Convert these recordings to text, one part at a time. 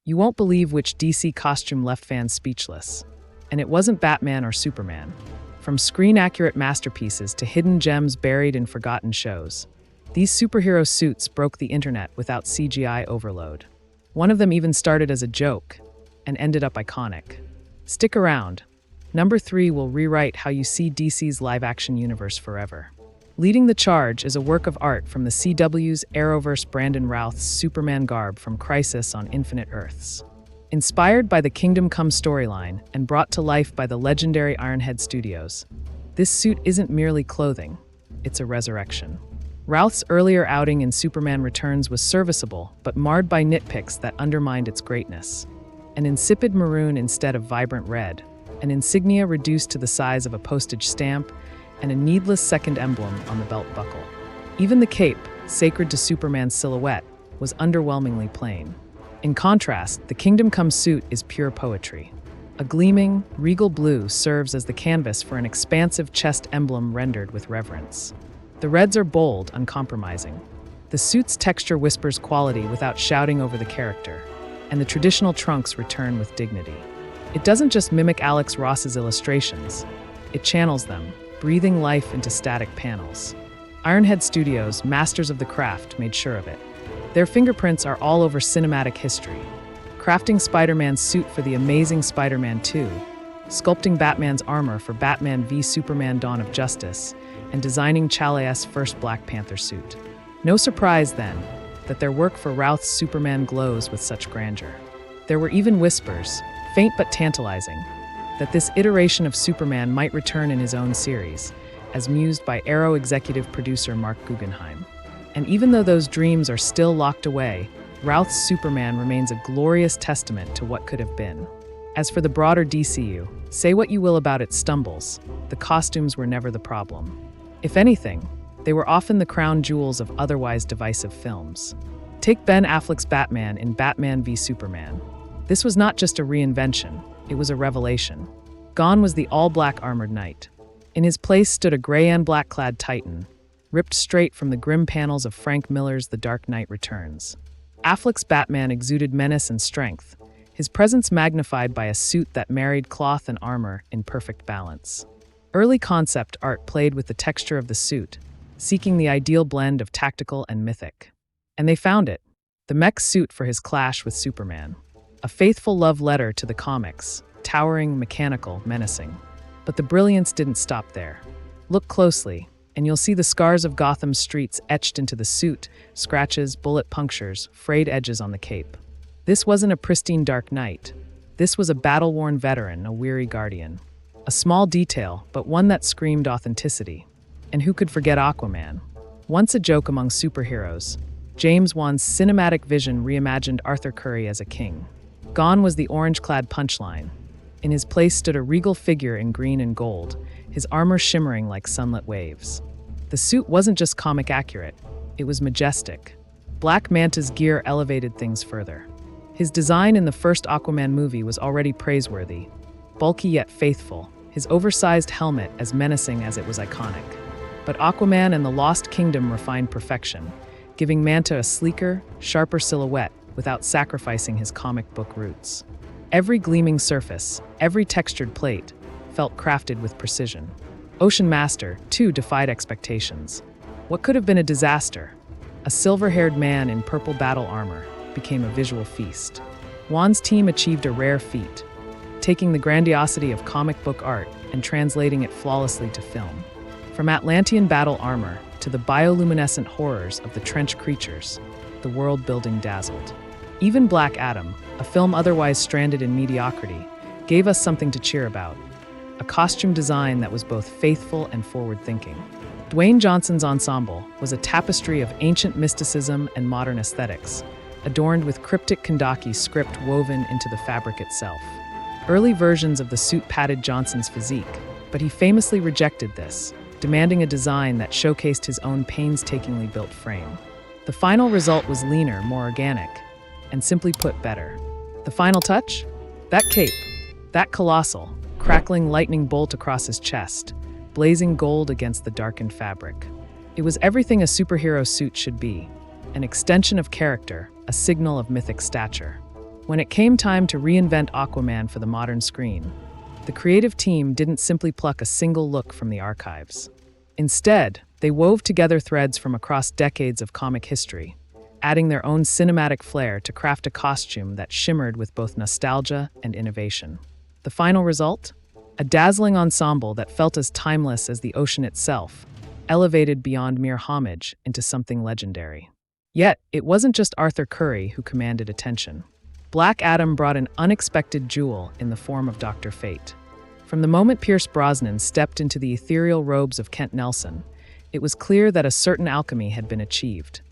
You won't believe which DC costume left fans speechless. And it wasn't Batman or Superman. From screen-accurate masterpieces to hidden gems buried in forgotten shows, these superhero suits broke the internet without CGI overload. One of them even started as a joke and ended up iconic. Stick around. Number 3 will rewrite how you see DC's live-action universe forever. Leading the charge is a work of art from the CW's Arrowverse. Brandon Routh's Superman garb from Crisis on Infinite Earths. Inspired by the Kingdom Come storyline and brought to life by the legendary Ironhead Studios, this suit isn't merely clothing, it's a resurrection. Routh's earlier outing in Superman Returns was serviceable, but marred by nitpicks that undermined its greatness. An insipid maroon instead of vibrant red, an insignia reduced to the size of a postage stamp, and a needless second emblem on the belt buckle. Even the cape, sacred to Superman's silhouette, was underwhelmingly plain. In contrast, the Kingdom Come suit is pure poetry. A gleaming, regal blue serves as the canvas for an expansive chest emblem rendered with reverence. The reds are bold, uncompromising. The suit's texture whispers quality without shouting over the character, and the traditional trunks return with dignity. It doesn't just mimic Alex Ross's illustrations, it channels them, breathing life into static panels. Ironhead Studios, masters of the craft, made sure of it. Their fingerprints are all over cinematic history, crafting Spider-Man's suit for The Amazing Spider-Man 2, sculpting Batman's armor for Batman v Superman: Dawn of Justice, and designing Chalais's first Black Panther suit. No surprise, then, that their work for Routh's Superman glows with such grandeur. There were even whispers, faint but tantalizing, that this iteration of Superman might return in his own series, as mused by Arrow executive producer Mark Guggenheim. And even though those dreams are still locked away, Routh's Superman remains a glorious testament to what could have been. As for the broader DCU, say what you will about its stumbles, the costumes were never the problem. If anything, they were often the crown jewels of otherwise divisive films. Take Ben Affleck's Batman in Batman v Superman. This was not just a reinvention, it was a revelation. Gone was the all-black armored knight. In his place stood a gray and black-clad Titan, ripped straight from the grim panels of Frank Miller's The Dark Knight Returns. Affleck's Batman exuded menace and strength, his presence magnified by a suit that married cloth and armor in perfect balance. Early concept art played with the texture of the suit, seeking the ideal blend of tactical and mythic. And they found it, the mech suit for his clash with Superman. A faithful love letter to the comics, towering, mechanical, menacing. But the brilliance didn't stop there. Look closely, and you'll see the scars of Gotham's streets etched into the suit, scratches, bullet punctures, frayed edges on the cape. This wasn't a pristine Dark Knight. This was a battle-worn veteran, a weary guardian. A small detail, but one that screamed authenticity. And who could forget Aquaman? Once a joke among superheroes, James Wan's cinematic vision reimagined Arthur Curry as a king. Gone was the orange-clad punchline. In his place stood a regal figure in green and gold, his armor shimmering like sunlit waves. The suit wasn't just comic accurate, it was majestic. Black Manta's gear elevated things further. His design in the first Aquaman movie was already praiseworthy, bulky yet faithful, his oversized helmet as menacing as it was iconic. But Aquaman and the Lost Kingdom refined perfection, giving Manta a sleeker, sharper silhouette without sacrificing his comic book roots. Every gleaming surface, every textured plate, felt crafted with precision. Ocean Master, too, defied expectations. What could have been a disaster, a silver-haired man in purple battle armor, became a visual feast. Wan's team achieved a rare feat, taking the grandiosity of comic book art and translating it flawlessly to film. From Atlantean battle armor to the bioluminescent horrors of the trench creatures, the world-building dazzled. Even Black Adam, a film otherwise stranded in mediocrity, gave us something to cheer about. A costume design that was both faithful and forward-thinking. Dwayne Johnson's ensemble was a tapestry of ancient mysticism and modern aesthetics, adorned with cryptic Kandaki script woven into the fabric itself. Early versions of the suit padded Johnson's physique, but he famously rejected this, demanding a design that showcased his own painstakingly built frame. The final result was leaner, more organic, and simply put, better. The final touch? That cape, that colossal, crackling lightning bolt across his chest, blazing gold against the darkened fabric. It was everything a superhero suit should be, an extension of character, a signal of mythic stature. When it came time to reinvent Aquaman for the modern screen, the creative team didn't simply pluck a single look from the archives. Instead, they wove together threads from across decades of comic history, adding their own cinematic flair to craft a costume that shimmered with both nostalgia and innovation. The final result? A dazzling ensemble that felt as timeless as the ocean itself, elevated beyond mere homage into something legendary. Yet, it wasn't just Arthur Curry who commanded attention. Black Adam brought an unexpected jewel in the form of Dr. Fate. From the moment Pierce Brosnan stepped into the ethereal robes of Kent Nelson, it was clear that a certain alchemy had been achieved.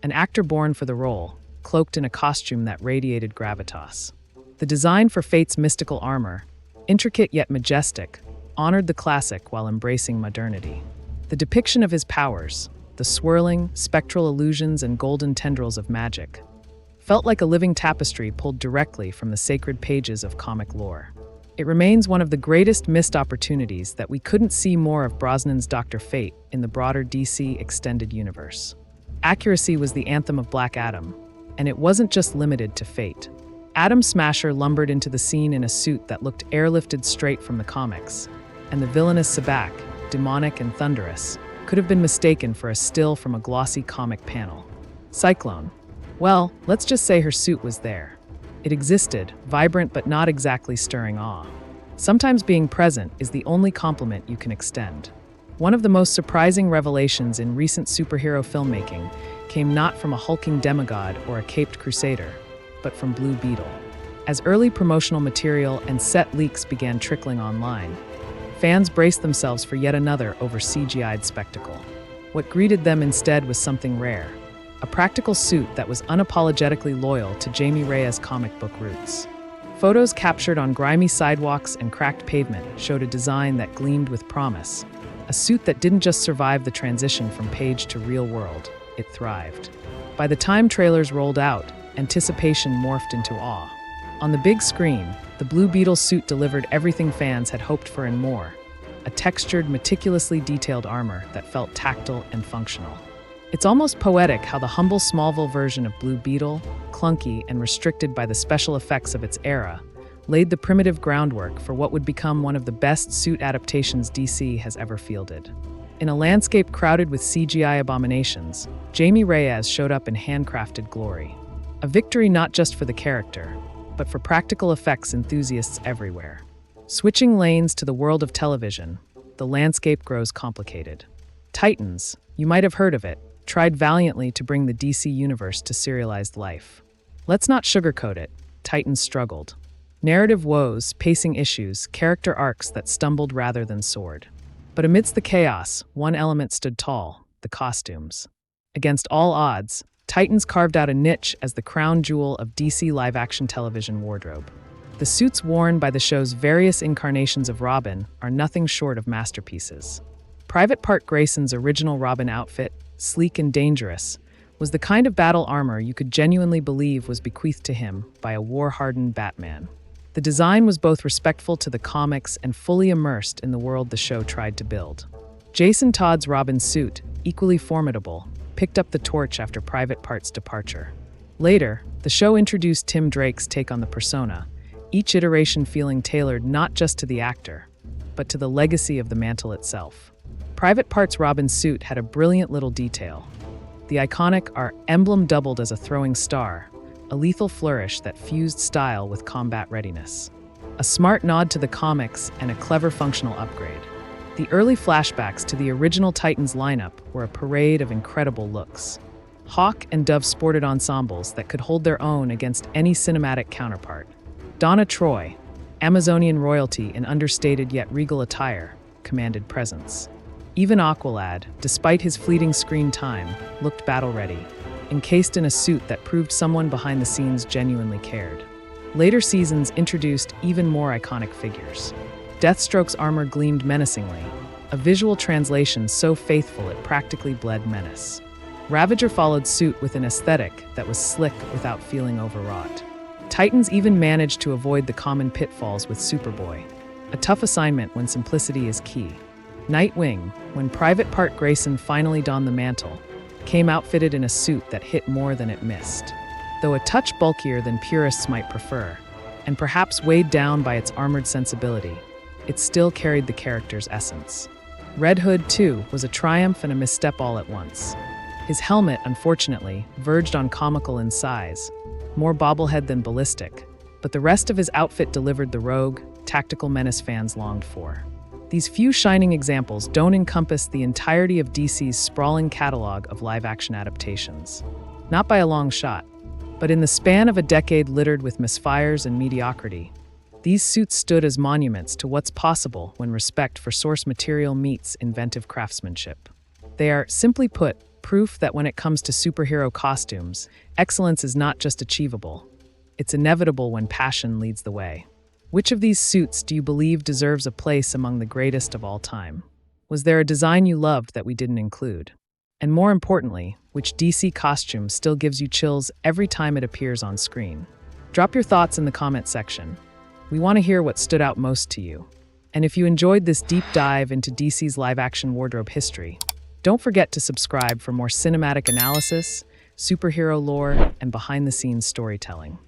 An actor born for the role, cloaked in a costume that radiated gravitas. The design for Fate's mystical armor, intricate yet majestic, honored the classic while embracing modernity. The depiction of his powers, the swirling, spectral illusions and golden tendrils of magic, felt like a living tapestry pulled directly from the sacred pages of comic lore. It remains one of the greatest missed opportunities that we couldn't see more of Brosnan's Dr. Fate in the broader DC extended universe. Accuracy was the anthem of Black Adam, and it wasn't just limited to Fate. Atom Smasher lumbered into the scene in a suit that looked airlifted straight from the comics, and the villainous Sabbac, demonic and thunderous, could have been mistaken for a still from a glossy comic panel. Cyclone. Well, let's just say her suit was there. It existed, vibrant but not exactly stirring awe. Sometimes being present is the only compliment you can extend. One of the most surprising revelations in recent superhero filmmaking came not from a hulking demigod or a caped crusader, but from Blue Beetle. As early promotional material and set leaks began trickling online, fans braced themselves for yet another over-CGI'd spectacle. What greeted them instead was something rare, a practical suit that was unapologetically loyal to Jamie Reyes' comic book roots. Photos captured on grimy sidewalks and cracked pavement showed a design that gleamed with promise, a suit that didn't just survive the transition from page to real world, it thrived. By the time trailers rolled out, anticipation morphed into awe. On the big screen, the Blue Beetle suit delivered everything fans had hoped for and more, a textured, meticulously detailed armor that felt tactile and functional. It's almost poetic how the humble Smallville version of Blue Beetle, clunky and restricted by the special effects of its era, laid the primitive groundwork for what would become one of the best suit adaptations DC has ever fielded. In a landscape crowded with CGI abominations, Jamie Reyes showed up in handcrafted glory. A victory not just for the character, but for practical effects enthusiasts everywhere. Switching lanes to the world of television, the landscape grows complicated. Titans, you might have heard of it, tried valiantly to bring the DC universe to serialized life. Let's not sugarcoat it, Titans struggled. Narrative woes, pacing issues, character arcs that stumbled rather than soared. But amidst the chaos, one element stood tall, the costumes. Against all odds, Titans carved out a niche as the crown jewel of DC live-action television wardrobe. The suits worn by the show's various incarnations of Robin are nothing short of masterpieces. Private Part Grayson's original Robin outfit, sleek and dangerous, was the kind of battle armor you could genuinely believe was bequeathed to him by a war-hardened Batman. The design was both respectful to the comics and fully immersed in the world the show tried to build. Jason Todd's Robin suit, equally formidable, picked up the torch after Private Part's departure. Later, the show introduced Tim Drake's take on the persona, each iteration feeling tailored not just to the actor, but to the legacy of the mantle itself. Private Part's Robin suit had a brilliant little detail. The iconic R emblem doubled as a throwing star, a lethal flourish that fused style with combat readiness. A smart nod to the comics and a clever functional upgrade. The early flashbacks to the original Titans lineup were a parade of incredible looks. Hawk and Dove sported ensembles that could hold their own against any cinematic counterpart. Donna Troy, Amazonian royalty in understated yet regal attire, commanded presence. Even Aqualad, despite his fleeting screen time, looked battle-ready, encased in a suit that proved someone behind the scenes genuinely cared. Later seasons introduced even more iconic figures. Deathstroke's armor gleamed menacingly, a visual translation so faithful it practically bled menace. Ravager followed suit with an aesthetic that was slick without feeling overwrought. Titans even managed to avoid the common pitfalls with Superboy, a tough assignment when simplicity is key. Nightwing, when Private Part Grayson finally donned the mantle, came outfitted in a suit that hit more than it missed. though a touch bulkier than purists might prefer, and perhaps weighed down by its armored sensibility, it still carried the character's essence. Red Hood, too, was a triumph and a misstep all at once. His helmet, unfortunately, verged on comical in size, more bobblehead than ballistic, but the rest of his outfit delivered the rogue, tactical menace fans longed for. These few shining examples don't encompass the entirety of DC's sprawling catalog of live-action adaptations. Not by a long shot, but in the span of a decade littered with misfires and mediocrity, these suits stood as monuments to what's possible when respect for source material meets inventive craftsmanship. They are, simply put, proof that when it comes to superhero costumes, excellence is not just achievable, it's inevitable when passion leads the way. Which of these suits do you believe deserves a place among the greatest of all time? Was there a design you loved that we didn't include? And more importantly, which DC costume still gives you chills every time it appears on screen? Drop your thoughts in the comment section. We want to hear what stood out most to you. And if you enjoyed this deep dive into DC's live-action wardrobe history, don't forget to subscribe for more cinematic analysis, superhero lore, and behind-the-scenes storytelling.